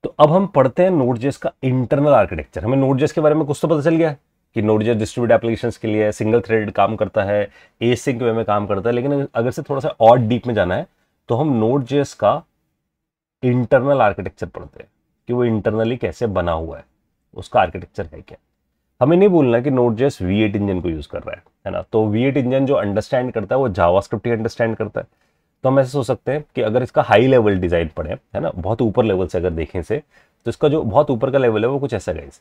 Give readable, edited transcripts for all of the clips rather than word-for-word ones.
तो अब हम पढ़ते हैं नोड.जेएस का इंटरनल आर्किटेक्चर। हमें नोड.जेएस के बारे में कुछ तो पता चल गया है कि नोड.जेएस डिस्ट्रीब्यूटेड एप्लीकेशंस के लिए सिंगल थ्रेडेड काम करता है, एसिंक वे में काम करता है। लेकिन अगर से थोड़ा सा और डीप में जाना है तो हम नोड.जेएस का इंटरनल आर्किटेक्चर पढ़ते हैं कि वो इंटरनली कैसे बना हुआ है, उसका आर्किटेक्चर है क्या। हमें नहीं बोलना कि नोड.जेएस V8 इंजन को यूज कर रहा है ना। तो V8 इंजन जो अंडरस्टैंड करता है वो जावास्क्रिप्ट ही अंडरस्टैंड करता है। तो हम ऐसे सोच सकते हैं कि अगर इसका हाई लेवल डिजाइन पढ़े, है ना, बहुत ऊपर लेवल से अगर देखें से, तो इसका जो बहुत ऊपर का लेवल है वो कुछ ऐसा गाइस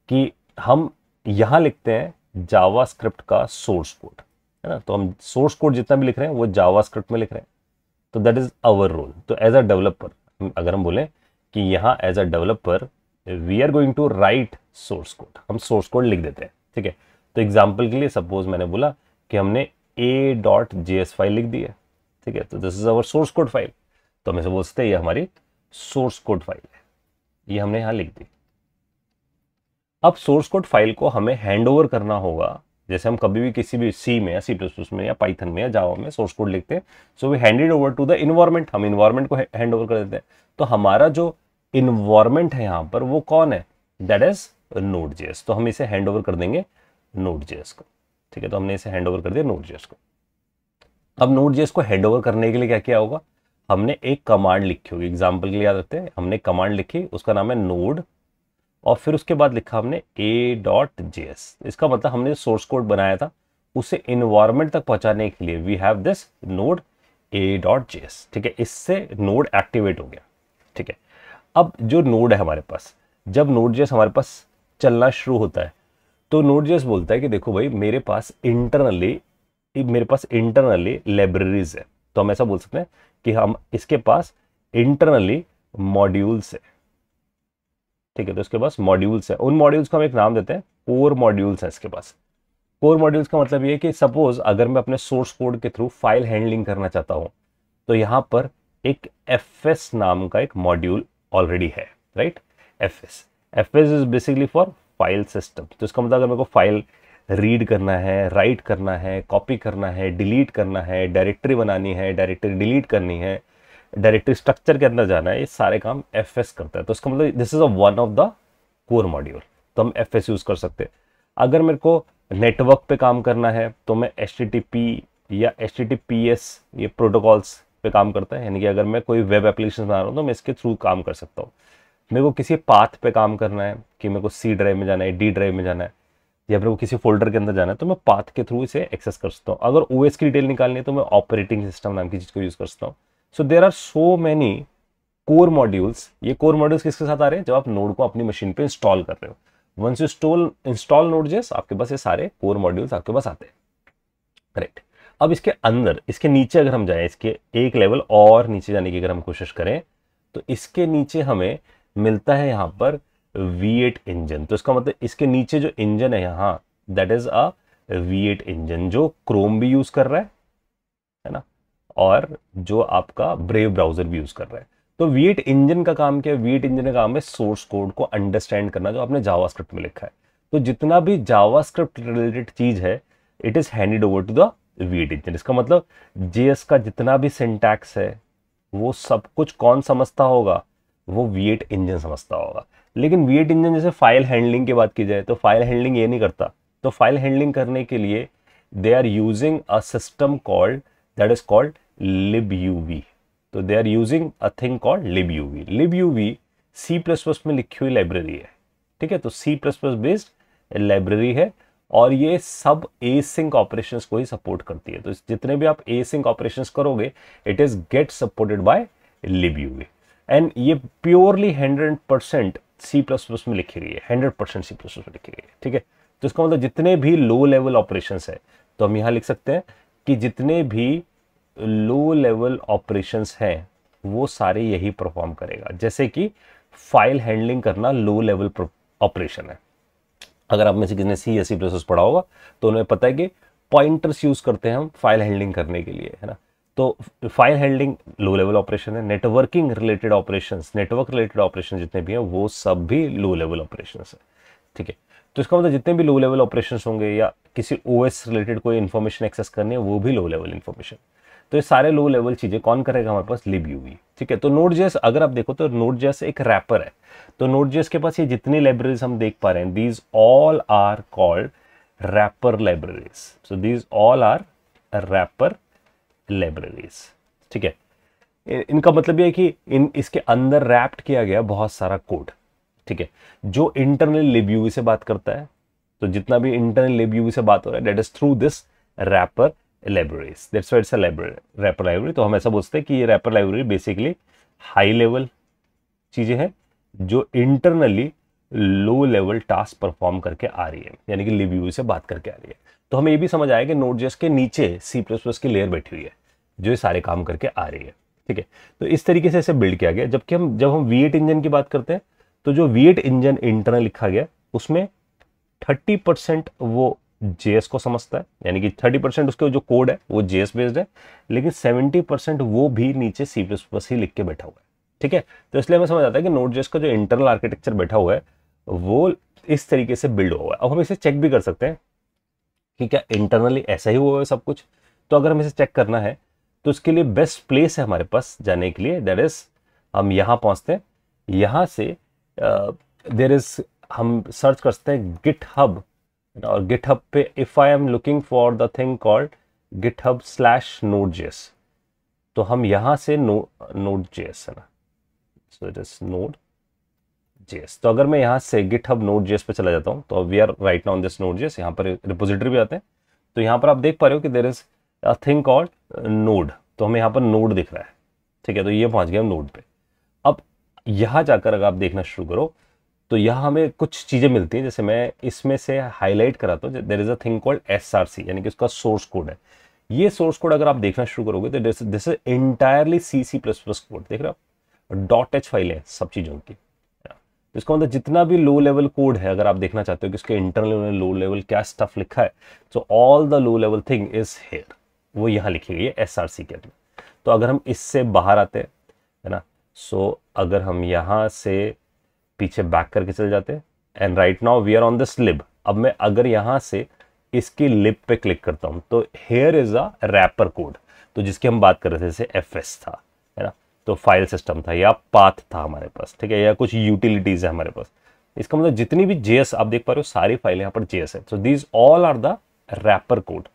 कि हम यहां लिखते हैं जावास्क्रिप्ट का सोर्स कोड, है ना। तो हम सोर्स कोड जितना भी लिख रहे हैं वो जावास्क्रिप्ट में लिख रहे हैं। तो दैट इज आवर रोल। तो एज अ डेवलपर अगर हम बोलें कि यहाँ as a developer we are going to write source code, हम सोर्स कोड लिख देते हैं, ठीक है। तो एग्जाम्पल के लिए सपोज मैंने बोला कि हमने a.js फाइल लिख दी है, ठीक है। तो this is our source code file. तो हम इसे बोल सकते हैं ये हमारी सोर्स कोड फाइल है, ये हमने यहां लिख दी। अब सोर्स कोड फाइल को हमें हैंड ओवर करना होगा, जैसे हम कभी भी किसी भी सी में या C++ में या पाइथन में या जावा में सोर्स कोड लिखते हैं। So we handed over to the environment, हम इन्वायरमेंट को हैंड ओवर कर देते हैं। तो हमारा जो इन्वायरमेंट है यहाँ पर वो कौन है, दैट इज नोड.जेएस। तो हम इसे हैंड ओवर कर देंगे नोड.जेएस को, ठीक है। तो हमने इसे हैंड ओवर कर दिया नोड.जेएस को। अब नोड.जेएस को हैंड ओवर करने के लिए क्या किया होगा, हमने एक कमांड लिखी होगी। एग्जाम्पल के लिए याद रखते हैं, हमने कमांड लिखी, उसका नाम है नोड, और फिर उसके बाद लिखा हमने a.js। इसका मतलब हमने सोर्स कोड बनाया था उसे इन्वायरमेंट तक पहुंचाने के लिए we have this node a.js, ठीक है। इससे नोड एक्टिवेट हो गया, ठीक है। अब जो नोड है हमारे पास, जब नोड.जेएस हमारे पास चलना शुरू होता है तो नोड.जेएस बोलता है कि देखो भाई मेरे पास इंटरनली लाइब्रेरीज है। तो हम ऐसा बोल सकते हैं कि हम इसके पास इंटरनली मॉड्यूल्स है, ठीक है। तो इसके पास मॉड्यूल्स है, उन मॉड्यूल्स को हम एक नाम देते हैं कोर मॉड्यूल्स है इसके पास। कोर मॉड्यूल्स का मतलब ये है कि सपोज अगर मैं अपने सोर्स कोड के थ्रू फाइल हैंडलिंग करना चाहता हूं तो यहां पर एक fs नाम का एक मॉड्यूल ऑलरेडी है, right. fs is basically for file system. तो इसका मतलब अगर मेरे को फाइल रीड करना है, राइट करना है, कॉपी करना है, डिलीट करना है, डायरेक्टरी बनानी है, डायरेक्टरी डिलीट करनी है, डायरेक्टरी स्ट्रक्चर के अंदर जाना है, ये सारे काम fs करता है। तो इसका मतलब this is a one of the core module, तो हम fs यूज कर सकते हैं। अगर मेरे को नेटवर्क पे काम करना है तो मैं HTTP या HTTPS ये प्रोटोकॉल्स पे काम करता है, यानी कि अगर मैं कोई वेब एप्लीकेशन बना रहा हूँ तो मैं इसके थ्रू काम कर सकता हूँ। मेरे को किसी पाथ पे काम करना है कि मेरे को C ड्राइव में जाना है, D ड्राइव में जाना है, या मेरे को किसी फोल्डर के अंदर जाना है तो मैं पाथ के थ्रू इसे एक्सेस कर सकता हूँ। अगर OS की डिटेल निकालनी है तो मैं ऑपरेटिंग सिस्टम नाम की चीज को यूज कर सकता हूँ। So there are so many core modules. ये कोर मॉड्यूल्स किसके साथ आ रहे हैं, जब आप नोड को अपनी मशीन पे इंस्टॉल कर रहे हो। वंस यू इंस्टॉल नोड.जेएस आपके पास ये सारे कोर मॉड्यूल्स आपके पास आते हैं, राइट। अब इसके अंदर, इसके नीचे अगर हम जाएं, इसके एक लेवल और नीचे जाने की अगर हम कोशिश करें तो इसके नीचे हमें मिलता है यहाँ पर V8 इंजन। तो इसका मतलब इसके नीचे जो इंजन है यहाँ, that is a V8 engine जो क्रोम भी यूज कर रहा है ना, और जो आपका ब्रेव ब्राउजर भी यूज कर रहा है। तो V8 इंजन का काम क्या है, V8 इंजन का काम है सोर्स कोड को अंडरस्टैंड करना जो आपने जावास्क्रिप्ट में लिखा है। तो जितना भी जावास्क्रिप्ट रिलेटेड चीज है it is handed over to the V8 engine. इसका मतलब JS का जितना भी सिंटैक्स है वो सब कुछ कौन समझता होगा, वो V8 इंजन समझता होगा। लेकिन V8 इंजन जैसे फाइल हैंडलिंग की बात की जाए तो फाइल हैंडलिंग ये नहीं करता। तो फाइल हैंडलिंग करने के लिए they are using a system called that is called libuv। तो they are using a thing called libuv। libuv C++ में लिखी हुई लाइब्रेरी है, ठीक है। तो C++ बेस्ड लाइब्रेरी है और ये सब एसिंक ऑपरेशंस को ही सपोर्ट करती है। तो जितने भी आप एसिंक ऑपरेशंस करोगे it is get supported by libuv। And ये प्योरली 100% C++ में लिखी गई है, 100% C++ में लिखी गई है, ठीक है। तो इसका मतलब जितने भी लो लेवल ऑपरेशंस है, तो हम यहां लिख सकते हैं कि जितने भी लो लेवल ऑपरेशंस हैं वो सारे यही परफॉर्म करेगा। जैसे कि फाइल हैंडलिंग करना लो लेवल ऑपरेशन है। अगर आप में से किसी ने C या C++ पढ़ा होगा तो उन्हें पता है कि पॉइंटर्स यूज करते हैं हम फाइल हैंडलिंग करने के लिए, है ना। तो file handling low level operation है। Networking related operations, network related operation जितने भी हैं वो सब भी लो लेवल ऑपरेशंस है, ठीक है। तो इसका मतलब जितने भी लो लेवल ऑपरेशंस होंगे या किसी OS रिलेटेड कोई इंफॉर्मेशन एक्सेस करनी है वो भी लो लेवल इंफॉर्मेशन। तो ये सारे लो लेवल चीजें कौन करेगा हमारे पास, libUV। ठीक है, तो Node.js अगर आप देखो तो Node.js एक रैपर है। तो Node.js के पास ये जितनी लाइब्रेरीज हम देख पा रहे हैं, these all are called wrapper libraries. So these all are wrapper libraries. ठीक है, इनका मतलब ये है कि इसके अंदर रैप्ड किया गया बहुत सारा कोड। ठीक है, जो इंटरनल libUV से बात करता है, तो जितना भी इंटरनल libUV से बात हो रहा है, that is through this wrapper libraries. That's why it's a wrapper library. तो हम ऐसा बोलते हैं कि ये wrapper library basically high level चीजें हैं जो internally low level task perform करके आ रही है, यानी कि libUV से बात करके आ रही है। तो हमें ये भी समझ आया कि Node.js के नीचे C++ की लेयर बैठी हुई है जो ये सारे काम करके आ रही है। ठीक है, तो इस तरीके से इसे बिल्ड किया गया। जबकि जब हम V8 इंजन की बात करते हैं, तो जो V8 इंजन इंटरनल लिखा गया उसमें 30% वो JS को समझता है, यानी कि 30% उसके जो कोड है वो JS बेस्ड है, लेकिन 70% वो भी नीचे C++ ही लिख के बैठा हुआ है। ठीक है, तो इसलिए हमें समझ आता है कि Node.js का जो इंटरनल आर्किटेक्चर बैठा हुआ है वो इस तरीके से बिल्ड हुआ है। अब हम इसे चेक भी कर सकते हैं कि क्या इंटरनली ऐसा ही हुआ है सब कुछ। तो अगर हमें इसे चेक करना है तो उसके लिए बेस्ट प्लेस है हमारे पास जाने के लिए, दैट इज हम यहां पहुंचते हैं। यहां से देयर इज, हम सर्च कर सकते हैं GitHub, और GitHub पे if I am looking for the thing called GitHub/Node.js, तो हम यहां से Node.js है ना, सो इट इज Node.js। तो अगर मैं यहां से GitHub Node.js पे चला जाता हूं, तो we are right now on this Node.js। यहां पर रिपोजिटरी भी आते हैं, तो यहां पर आप देख पा रहे हो कि there is a thing called node. तो हमें यहां पर नोड दिख रहा है। ठीक है, तो ये पहुंच गया हम नोड पे। अब यहां जाकर अगर आप देखना शुरू करो तो यहाँ हमें कुछ चीजें मिलती हैं, जैसे मैं इसमें से हाईलाइट कराता हूँ, there is a thing called SRC, यानी कि उसका सोर्स कोड है। ये सोर्स कोड अगर आप देखना शुरू करोगे तो this is entirely C++ code. देख रहे हो, .h फाइल है सब चीजों की। तो इसका मतलब जितना भी लो लेवल कोड है, अगर आप देखना चाहते हो कि उसके इंटरनल लो लेवल क्या स्टफ लिखा है, तो all the low level thing is here, वो यहाँ लिखी गई है SRC के अंदर। तो अगर हम इससे बाहर आते हैं, है ना, सो अगर हम यहाँ से पीछे बैक करके चल जाते हैं, and right now we are on this lib. अब मैं अगर यहां से इसकी लिब पे क्लिक करता हूं तो here is a rapper code, तो जिसकी हम बात कर रहे थे, जैसे FS था, है ना, तो फाइल सिस्टम था या पाथ था हमारे पास। ठीक है, या कुछ यूटिलिटीज है हमारे पास। इसका मतलब जितनी भी JS आप देख पा रहे हो, सारी फाइलें यहाँ पर JS है। So these all are the wrapper code.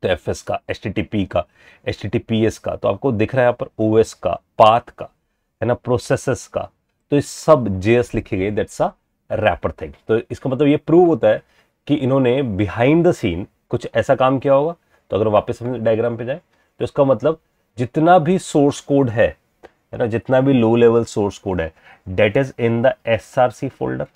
तो FS का, HTTP का, HTTPS का, तो आपको दिख रहा है यहाँ पर OS का, पाथ का, है ना, प्रोसेसेस का, तो इस सब JS लिखी गई, दैट्स अ रैपर थिंग। तो इसका मतलब ये प्रूव होता है कि इन्होंने बिहाइंड द सीन कुछ ऐसा काम किया होगा। तो अगर वापस हम डायग्राम पे जाए तो इसका मतलब जितना भी सोर्स कोड है ना, जितना भी लो लेवल सोर्स कोड है, that is in the SRC folder,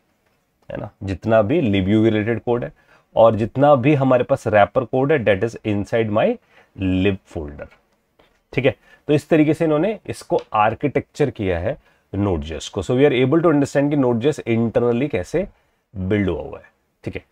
है ना, जितना भी libUV रिलेटेड कोड है, और जितना भी हमारे पास रैपर कोड है, that is inside my lib folder. ठीक है, तो इस तरीके से इन्होंने इसको आर्किटेक्चर किया है Node.js को। So we are able to understand कि Node.js इंटरनली कैसे बिल्ड हुआ है। ठीक है,